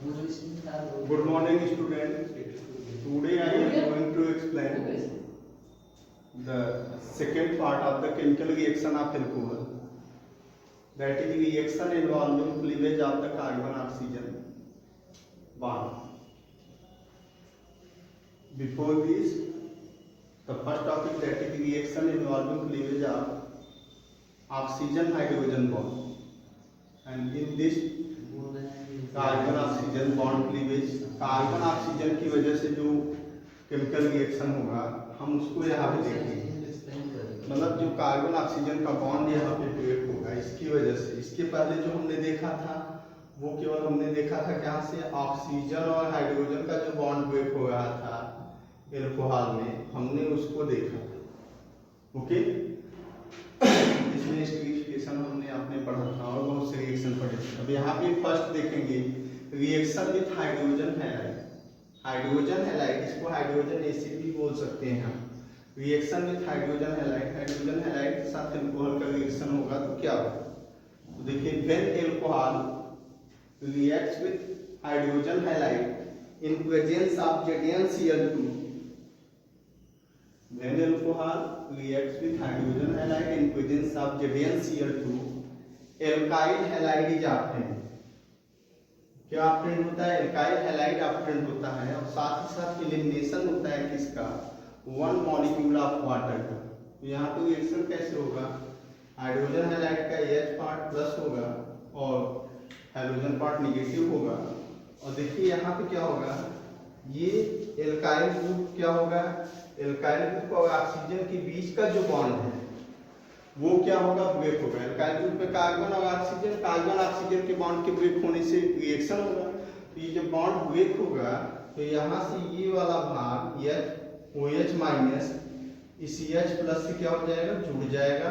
Good morning, students. Today I am going to explain the second part of the chemical reaction of alcohol. That is reaction involving cleavage of the carbon-oxygen bond. Before this, the first topic, that is reaction involving cleavage of oxygen-hydrogen bond. And in this carbon oxygen bond cleavage, carbon oxygen की वजह से जो chemical reaction होगा हम उसको यहाँ पे देखेंगे। मतलब जो कार्बन ऑक्सीजन का बॉन्ड यहाँ पे ब्रेक होगा इसकी वजह से। इसके पहले जो हमने देखा था वो केवल हमने देखा था क्या से ऑक्सीजन और हाइड्रोजन का जो बॉन्ड ब्रेक हो रहा था एल्कोहल में, हमने उसको देखा था। ओके, इसमें स्टीरिफिकेशन हमने आपने पढ़ा था और बहुत से रिएक्शन पढ़े थे। अब यहाँ पे फर्स्ट देखेंगे reaction with hydrogen halide. Hydrogen halide, इसको हाइड्रोजन एसिड भी बोल सकते हैं हम। Reaction with hydrogen halide, hydrogen halide के साथ एल्कोहल का रिएक्शन होगा तो क्या होगा? तो देखिए, when alcohol reacts with hydrogen halide in presence of ZnCl2, when alcohol reacts with hydrogen halide in presence of ZnCl2, alkyl halide is obtained. क्या ऑब्टेंड होता है? एल्काइल हैलाइड ऑब्टेंड होता है और साथ ही साथ एलिमिनेशन होता है किसका? वन मॉलिक्यूल ऑफ वाटर का। तो यहाँ पे रिएक्शन कैसे होगा? हाइड्रोजन हैलाइड का H पार्ट प्लस होगा और हाइड्रोजन पार्ट निगेटिव होगा। और देखिए यहाँ पे क्या होगा, ये एल्काइल ग्रुप क्या होगा? एल्काइल ग्रुप और ऑक्सीजन के बीच का जो बॉन्ड है वो क्या होगा? ब्रेक होगा। एल्काइल ग्रुप पे कार्बन और ऑक्सीजन, कार्बन ऑक्सीजन के बॉन्ड के ब्रेक होने से रिएक्शन होगा। तो ये जब बॉन्ड ब्रेक होगा तो यहाँ से ये वाला भाग OH माइनस इस H प्लस से क्या हो जाएगा? जुड़ जाएगा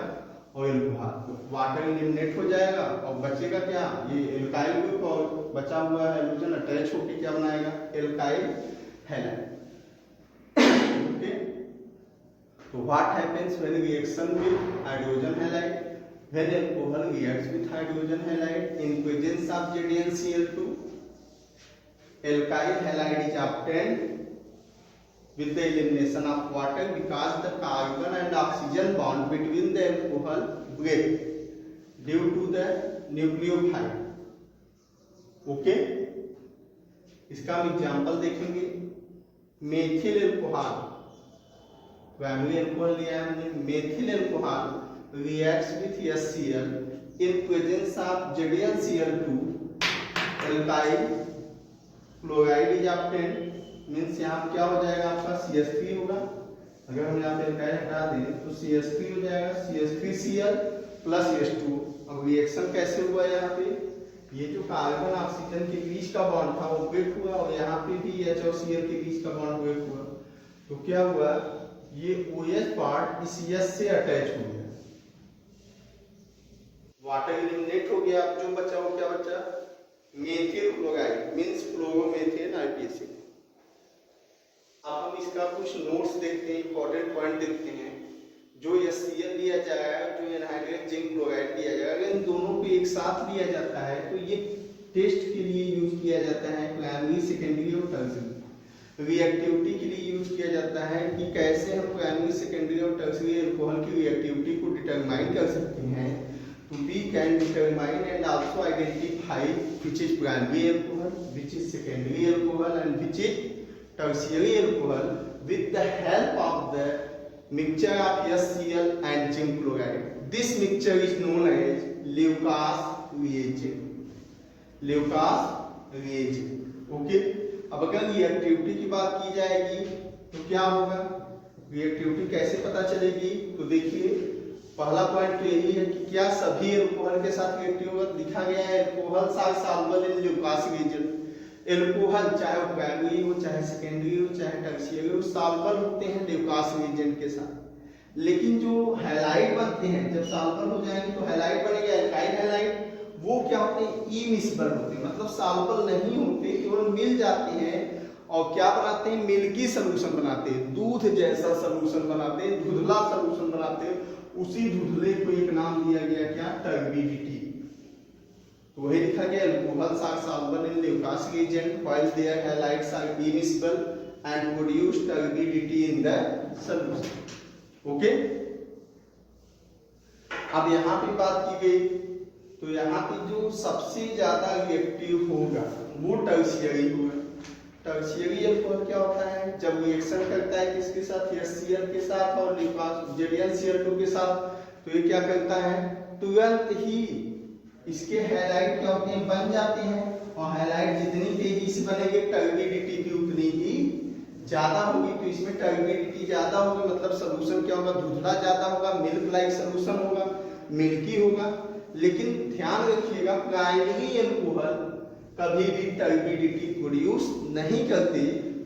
और एल्कोहल वाटर एलिमिनेट हो जाएगा और बचेगा क्या? ये एल्काइल ग्रुप और बचा हुआ हाइड्रोजन अटैच होकर क्या बनाएगा? Alkyl halide. So what happens when reaction with hydrogen halide? When alcohol reacts with hydrogen halide in presence of ZnCl2, alkyl halide is obtained with the elimination of water because the carbon and oxygen bond between the alcohol break due to the nucleophile. Okay? इसका हम example देखेंगे। Methyl alcohol, primary alcohol लिया है हमने। Methyl alcohol reacts with HCl in presence of ZnCl2, alkyl chloride is obtained. Means यहाँ क्या हो जाएगा? आपका CH3 होगा। अगर हम यहाँ पे एल्काइल हटा दें तो CH3 हो जाएगा, CH3Cl प्लस H2। अब रिएक्शन कैसे हुआ? यहाँ पे ये जो कार्बन ऑक्सीजन के बीच का बॉन्ड था वो ब्रेक हुआ और यहाँ पे भी H और Cl के बीच का बॉन्ड ब्रेक हुआ। तो क्या हुआ? ये OH पार्ट इस H से अटैच हो गया, वाटर एलिमिनेट हो गया। अब जो बचा वो क्या बचा? Methyl chloride means chloromethane IPAC। अब हम इसका कुछ नोट्स देखते हैं, इंपॉर्टेंट पॉइंट देखते हैं। जो HCl दिया जाएगा, जो एनहाइड्रेट जिंक क्लोराइड दिया जाएगा, अगर इन दोनों को एक साथ लिया जाता है तो ये टेस्ट के लिए यूज किया जाता है, प्राइमरी सेकेंडरी और टर्शियरी रिएक्टिविटी के लिए यूज किया जाता है कि कैसे हम प्राइमरी सेकेंडरी और टर्शियरी एल्कोहल की रिएक्टिविटी को डिटरमाइन कर सकते हैं। तो we can determine and also identify which is primary alcohol, which is secondary alcohol and which is tertiary alcohol with the help of the mixture of HCl and zinc chloride. This mixture is known as Leucas reagent. Leucas reagent. Okay? अब अगर reactivity की बात की जाएगी तो क्या होगा? Reactivity कैसे पता चलेगी? तो देखिए, पहला पॉइंट तो यही है कि क्या सभी एल्कोहल के साथ रिएक्टिव होगा। लिखा गया है alcohol soluble in Lucas reagent. Alcohol चाहे वो प्राइमरी हो, चाहे सेकेंडरी हो, चाहे टर्शियरी हो, सॉल्युबल होते हैं ल्यूकास रिएजेंट के साथ। लेकिन जो हैलाइड बनते हैं, जब सॉल्युबल हो जाएंगे तो हैलाइड बनेगा एल्काइल हैलाइड। वो क्या होते हैं? इमिसबल होते हैं, मतलब सॉल्युबल नहीं होते, केवल मिल जाते हैं और क्या बनाते हैं? मिल्की सॉल्यूशन बनाते हैं, दूध जैसा सॉल्यूशन बनाते हैं, धुंधला सॉल्यूशन बनाते हैं। उसी धुंधले को एक नाम दिया गया क्या? टर्बिडिटी। तो वही लिखा गया alcohols are soluble in Lucas reagent while their halides are immiscible and produce turbidity in the solution. Okay, अब यहाँ पे बात की गई तो यहाँ पे जो सबसे ज्यादा रिएक्टिव होगा वो टर्शियरी होगा। टर्शियरी अल्कोहल क्या होता है, जब रिएक्शन करता है किसके साथ, HCl के साथ और ZnCl2 के साथ, तो ये क्या करता है, तुरंत ही इसके हैलाइड क्या होते हैं, बन जाते हैं, और हैलाइड जितनी तेजी से बनेंगे टर्बिडिटी भी उतनी ही ज्यादा होगी। तो इसमें टर्बिडिटी ज्यादा होगी मतलब सोल्यूशन क्या होगा, धुंधला ज्यादा होगा, मिल्क लाइक सोल्यूशन होगा, मिल्की होगा। लेकिन ध्यान रखिएगा प्राइमरी अल्कोहल कभी भी टर्बिडिटी प्रोड्यूस नहीं करते,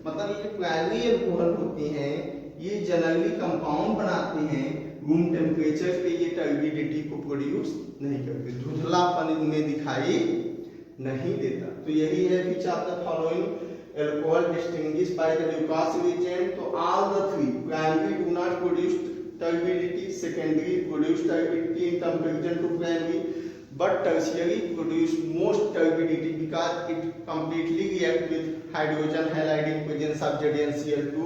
मतलब ये प्राइमरी अल्कोहल होते हैं ये जनरली कंपाउंड बनाते हैं, रूम टेम्परेचर पे ये टर्बिडिटी को प्रोड्यूस नहीं करते, धुंधलापन इनमें दिखाई नहीं देता। तो यही है which of the following alcohol distinguished by the Lucas reagent, तो all the three primary do not produce turbidity, secondary produce turbidity in comparison to primary, but tertiary produce most turbidity because it completely react with hydrogen halide in presence of ZnCl2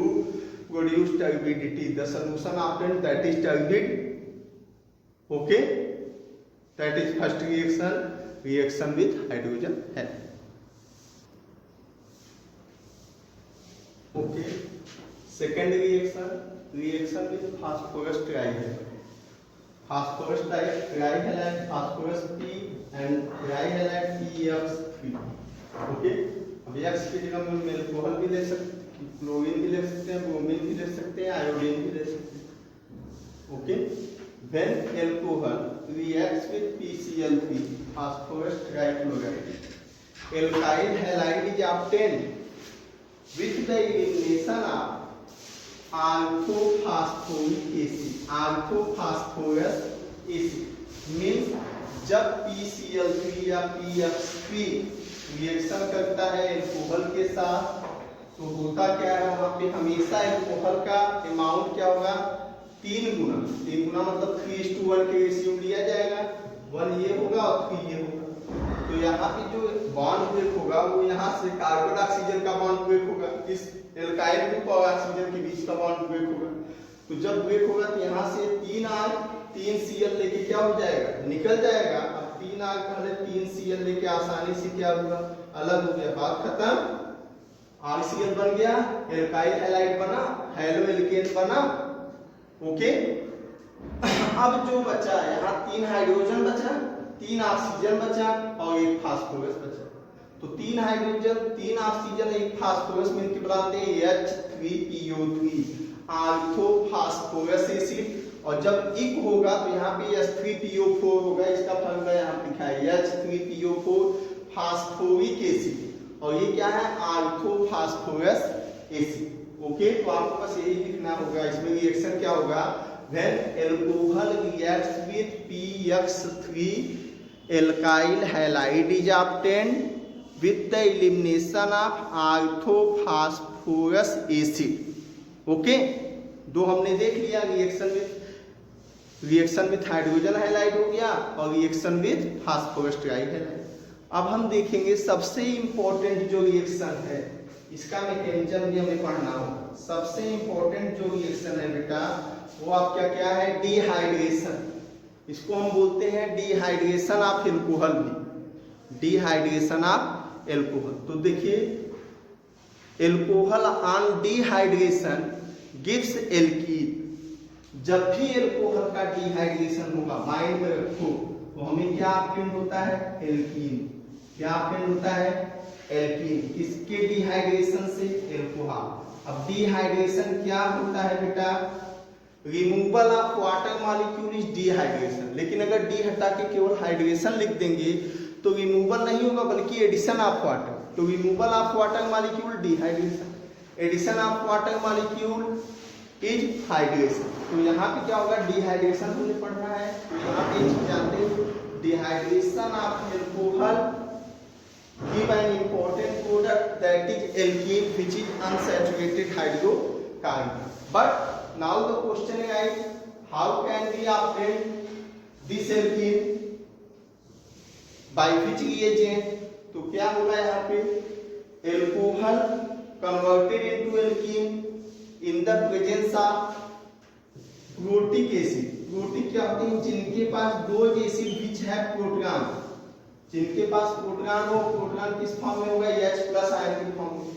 produce turbidity. The solution obtained that is turbid. Okay, that is first reaction with hydrogen halide. Okay, second reaction with phosphorus trihalide. Phosphorus trihalide, phosphorus P and trihalide PX3. Okay, अब X की जगह में alcohol भी ले सकते हैं, chlorine भी ले सकते हैं, ब्रोमीन भी ले सकते हैं, आयोडीन भी ले सकते हैं। Okay, when alcohol reacts with PCl3, phosphorus trichloride, alkyl halide is obtained with the elimination of orthophosphoric acid. Orthophosphorous acid means जब PCl3 या PX3 रिएक्शन करता है अल्कोहल के साथ तो होता क्या है, वहां पे हमेशा अल्कोहल का अमाउंट क्या होगा, 3 गुना मतलब 3:1 के रेशियो में लिया जाएगा, 1 ये होगा और 3 ये होगा। तो यहाँ पे जो बॉन्ड ब्रेक होगा वो यहाँ से कार्बन ऑक्सीजन का बॉन्ड ब्रेक होगा, इस एल्काइल ग्रुप और ऑक्सीजन के बीच का बॉन्ड ब्रेक होगा। तो जब ब्रेक होगा तो यहाँ से 3Cl लेके क्या हो जाएगा, निकल जाएगा। अब 3R पहले 3Cl लेके आसानी से क्या होगा, अलग हो गया, बात खत्म। RCl बन गया, एल्काइल हैलाइड बना, हेलो एल्केन बना। ओके, अब जो बचा यहाँ 3 हाइड्रोजन बचा, 3 ऑक्सीजन बचा और 1 फास्फोरस बचा। तो 3 हाइड्रोजन 3 ऑक्सीजन 1 फास्फोरस मिलकर बनाते हैं H3PO3 ऑर्थोफॉस्फोरस एसिड। और जब इक होगा तो यहाँ पे H3PO4 होगा, इसका फॉर्मूला यहाँ पे लिखा है H3PO4 फास्फोरिक एसिड, और ये क्या है, ऑर्थोफॉस्फोरस एसिड। ओके, तो आपको बस यही लिखना होगा। इसमें रिएक्शन क्या होगा, when alcohol reacts with PX3 alkyl halide is obtained with the elimination of orthophosphorus acid. Okay, दो हमने देख लिया, रिएक्शन विथ हाइड्रोजन हैलाइड हो गया और रिएक्शन विथ फास्फोरस ट्राइहैलाइड। अब हम देखेंगे सबसे इंपॉर्टेंट जो रिएक्शन है, इसका मैकेनिज्म भी हमें पढ़ना होगा। सबसे इंपॉर्टेंट जो रिएक्शन है बेटा वो आपका क्या है, डिहाइड्रेशन। इसको हम बोलते हैं डिहाइड्रेशन ऑफ एल्कोहल भी, डिहाइड्रेशन ऑफ एल्कोहल। तो देखिए, alcohol on dehydration gives alkene. जब भी एल्कोहल का डिहाइड्रेशन होगा, माइंड में रखो, तो हमें क्या ऑब्टेन होता है, एल्कीन। क्या ऑब्टेन होता है, एल्कीन। किसके डिहाइड्रेशन से, एल्कोहल। अब डिहाइड्रेशन क्या होता है बेटा, removal of water molecule is dehydration. लेकिन अगर डी हटा के केवल हाइड्रेशन लिख देंगे तो रिमूवल नहीं होगा बल्कि एडिशन ऑफ वाटर। तो removal of water molecule dehydration, addition of water molecule is hydration. तो यहाँ पे क्या होगा, डिहाइड्रेशन हमने पढ़ना है, तो यहाँ पे जानते हैं dehydration of alcohol give an important product that is alkene which is unsaturated hydrocarbon. But now the question is how can we obtain this alkene? बाइफिच रिएजेंट, तो क्या होगा यहाँ पे alcohol converted into alkene in the presence of protic acid. Protic क्या होते हैं, जिनके पास दो एसिड विच है प्रोटॉन, जिनके पास प्रोटॉन हो, प्रोटॉन किस फॉर्म में होगा H+ आयन के फॉर्म में।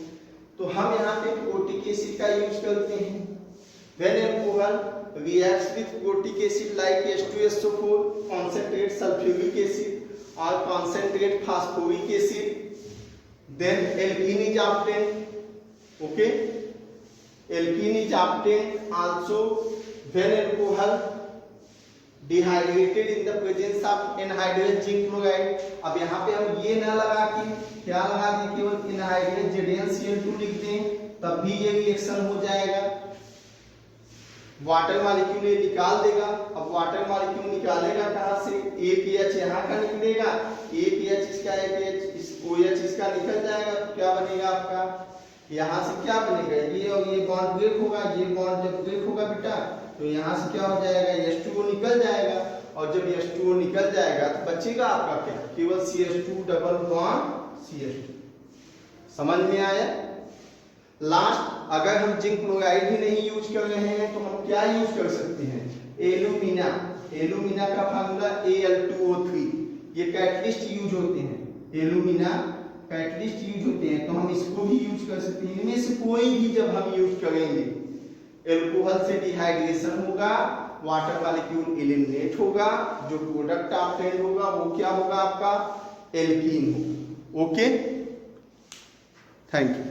तो हम यहाँ पे प्रोटिक एसिड का यूज करते हैं। When alcohol reacts with protic acid like H2SO4, concentrate sulfuric acid or concentrate phosphoric acid, then alkene is obtained. Okay, alkene is obtained also when alcohol dehydrated in the presence of anhydrous zinc chloride। अब यहाँ पे हम ये ना लगा कि क्या लगा दें, केवल anhydrous ZnCl2 लिख दें, तब भी ये रिएक्शन हो जाएगा। वाटर मॉलिक्यूल ये निकाल देगा। अब वाटर मॉलिक्यूल निकालेगा कहाँ से, एक H यहाँ का निकलेगा, एक H इसका, एक H इस OH इसका निकल जाएगा। तो क्या बनेगा आपका, यहाँ से क्या बनेगा, ये और ये बॉन्ड ब्रेक होगा। ये बॉन्ड जब ब्रेक होगा बेटा, तो यहाँ से क्या हो जाएगा, H2O निकल जाएगा। और जब H2O निकल जाएगा तो बचेगा आपका क्या, केवल CH2 डबल बॉन्ड CH2। समझ में आया। लास्ट, अगर हम जिंक क्लोराइड ही नहीं यूज कर रहे हैं तो हम क्या यूज कर सकते हैं, एल्यूमिना। एल्यूमिना का फार्मूला Al2O3। ये कैटलिस्ट यूज होते हैं, एल्यूमिना कैटलिस्ट यूज होते हैं, तो हम इसको भी यूज कर सकते हैं। इनमें से कोई भी जब हम यूज करेंगे, एल्कोहल से डिहाइड्रेशन होगा, वाटर मॉलिक्यूल एलिमिनेट होगा, जो प्रोडक्ट ऑब्टेन होगा वो क्या होगा आपका, एल्कीन होगा। Okay, thank you.